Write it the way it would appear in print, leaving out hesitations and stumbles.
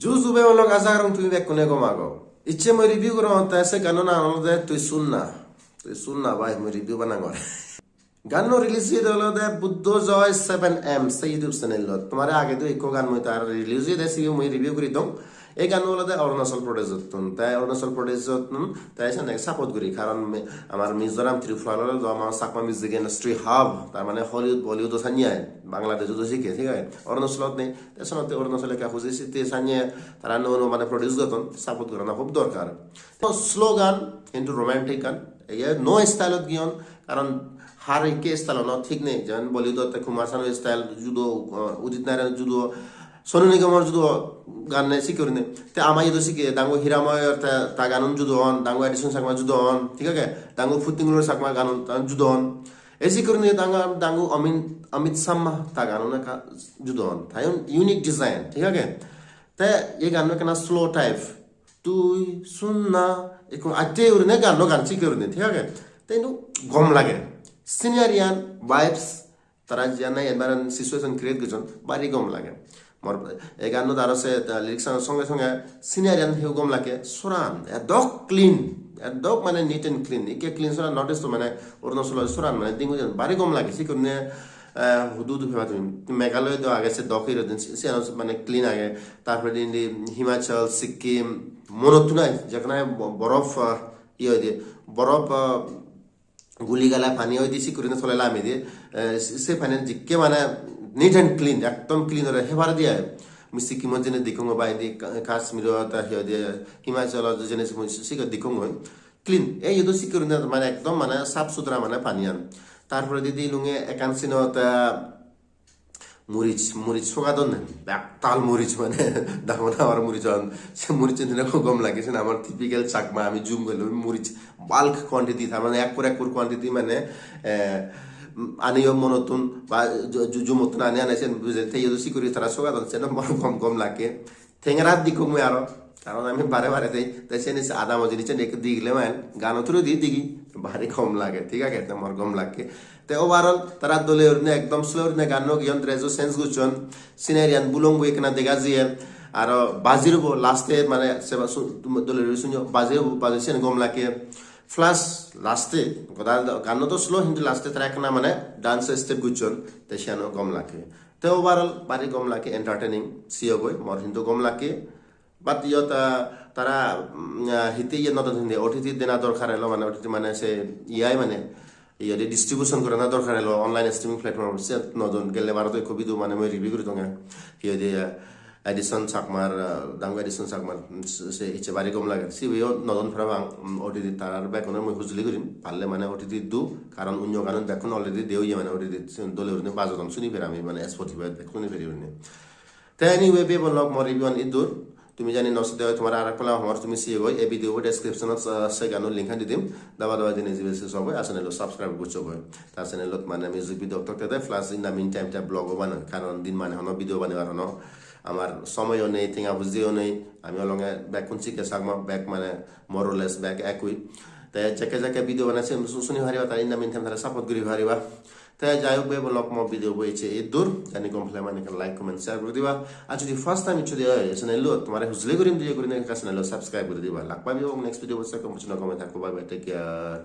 Juzu be olong azagarong tu bek kone gomago. Iche mo review karo ta se gano na onode tu sunna bhai mo review bana gore. গানো release হয়ে হলো দে বুদ্ধ জয় 7M সেই YouTube channel তোমার আগে তো eco গান মই তার রিলিজ হয়ে দেছি মই রিভিউ করি দম এই গান হলো দে অরুণাচল প্রদেশ যতন তাই অরুণাচল প্রদেশ যতন তাই সাথে সাপোর্ট করি কারণ আমার মিজোরাম ত্রিপুরা হলো আমার সাকমা মিউজিক ইন্ডাস্ট্রি হাব তার মানে হলিউড বলিউড সানিয়া বাংলাদেশ যদি শিখে ঠিক আছে অরুণাচলত নেই তাই শোনাতে অরুণাচলে কা খুঁজে সিতে সানিয়া তারা নো মানে প্রডিউস যতন সাপোর্ট করা না খুব দরকার তো স্লোগান কিন্তু রোমান্টিক গান এই নো স্টাইলত গিয়ন কারণ হার একে স্টাইল ন ঠিক নেই যেমন বলিউড কুমার শানু স্টাইল জুদো উদিত নারায়ণ জুদো সোনু নিগমর জুদো গান নাই শিখে নে তে আমাই তো শিখে দাঙ্গো হিরাময় তা গানুন জুদো অন দাঙ্গো এডিশন সাকমা জুদো অন ঠিক আছে দাঙ্গো ফুটিংগুলোর সাকমা গানুন জুদো অন এই শিখে নে দাঙ্গো অমিত শাম্মা তা গানুন জুদো অন তাই ইউনিক ডিজাইন ঠিক আছে তে এই গান কেনা স্লো টাইপ তুই শুন না এখন আটে উড়নে গান শিখে নে ঠিক আছে তাই গম লাগে সিনিয়রিয়ান ভাইবস তারা জানা এনভায়রন সিচুয়েশন ক্রিয়েট করছেন বাড়ি গম লাগে মর এই গান তার লিরিক্স সঙ্গে সঙ্গে সিনিয়রিয়ান হিউ গম লাগে সুরান এদক ক্লিন এদক মানে নিট এন্ড ক্লিন ইকে ক্লিন সুরান নটিস তো মানে অরুণাচল সুরান মানে দিঙ্গু বাড়ি গম লাগে শিখনে হুদুদ ভেবা তুমি মেঘালয় তো আগে সে দখের সে মানে ক্লিন আগে তারপরে হিমাচল সিকিম মনত নাই যেখানে বরফ ইয়ে দিয়ে বরফ গুলি গালা পানি হয়ে দিছি করে চলে লামে দিয়ে সে পানি জিকে মানে নিট এন্ড ক্লিন একদম ক্লিন হয়ে হেবার দিয়ে সিকিম যেনে দিকং বাই দি কাশ্মীর দিয়ে হিমাচল যেনে সিক দিকং হয় ক্লিন এই ইউতো সিকিউর মানে একদম মানে সাফ সুতরা মানে পানিয়ান তারপরে দিদি লুঙে একানসিনত মরিচ সোগাদন তাল মরিচ মানে দাম আমার মরিচ সে মরিচের দিনে খুব কম লাগেছে আমার টিপিক্যাল চাকমা আমি জুম করলাম মরিচ বাল্ক কোয়ান্টিটি তার মানে এক কোয়ান্টিটি মানে আনিও মনতুন বা জুমতুন আনি আনাইছেন বুঝে ইউসি করি তারা সোগাদন সে কম লাগে ঠেঙ্গারাত দিকো মুই আরো কারণ আমি বারে তাই সে নিচে আদা মজি নিচে দিগলে মান গান তুলে দিগি ভারী কম লাগে ঠিক আছে আমার কম লাগে তো ওভারঅল তারা দলে একদম স্লো গান গিয়ন রেজো সেন্স গুছন সিনারিয়ান বুলং বই কেনা দেখা দিয়ে আর বাজির লাস্টে মানে দলের শুনি বাজির গম লাগে প্লাস লাস্টে গান তো স্লো কিন্তু লাস্টে তারা একনা মানে ডান্স স্টেপ গুছন তো সে গম লাগে তো ওভারঅল বাড়ি গম লাগে এন্টারটেনিং সিও গই মর কিন্তু গম লাগে বাট ইয়ত তারা হিতে ইয়ে নতুন হিন্দে ওটিটি দেনা দরকার এলো মানে ওটিটি মানে সে ইয়াই মানে ইয়ে ডিস্ট্রিবিউশন করে না দরকার এলো অনলাইন স্ট্রিমিং প্ল্যাটফর্ম সে নতুন গেলে ভারতে খুবই মানে মই রিভিউ করি তোঙ্গে ইয়ে দিয়ে এডিশন সাকমার দাঙ্গো এডিশন সাকমার সে ইচ্ছে বাড়ি কম লাগে সিবিও নতুন ফেরা ওটিটি তার ব্যাকনে মই হুজলি করিম পারলে মানে ওটিটি দু কারণ অন্য কারণ ব্যাকন অলরেডি দেও ইয়ে মানে ওটিটি দলে বাজতাম শুনি ফের আমি মানে স্পটিফাই শুনি ফেরি তাই এনিওয়ে বে বলক মর রিভিউ অন ইদুর তুমি জানি নসিতে তোমার আর একলা আমার তুমি সিয়ে গই এই ভিডিও ডেসক্রিপশনত সে গানো লিংক দি দিম দাবা দিনে জিবেসে সব হয় চ্যানেল সাবস্ক্রাইব করছো গই তার চ্যানেলত মানে মিউজিক ভিডিও তকতে দেয় plus in the meantime টা ব্লগ বানাই কারণ দিন মানে হনো ভিডিও বানাবার হনো আমার সময়ও নেই থিঙ্গা বুঝিও নেই আমি অলঙ্গে ব্যাক কোন শিখে সাকমা ব্যাক মানে মোরলেস ব্যাক একই তাই যাকে ভিডিও বানাইছে শুনি হারিবা তার ইন দা মিন টাইম তারা সাপোর্ট করি হারিবা তাই যাই হোক বলক মো ভিডিও বইছে এই দূর জানি কমপ্লে মানে লাইক কমেন্ট শেয়ার করে দিবা আর যদি ফার্স্ট টাইম ইচ্ছে চ্যানেল তোমার হুজলে করিম দিয়ে করে চ্যানেল সাবস্ক্রাইব করে দিবা লাগ পাবি নেক্সট ভিডিও বসে কমেন্ট থাকবো বাই বাই টেক কেয়ার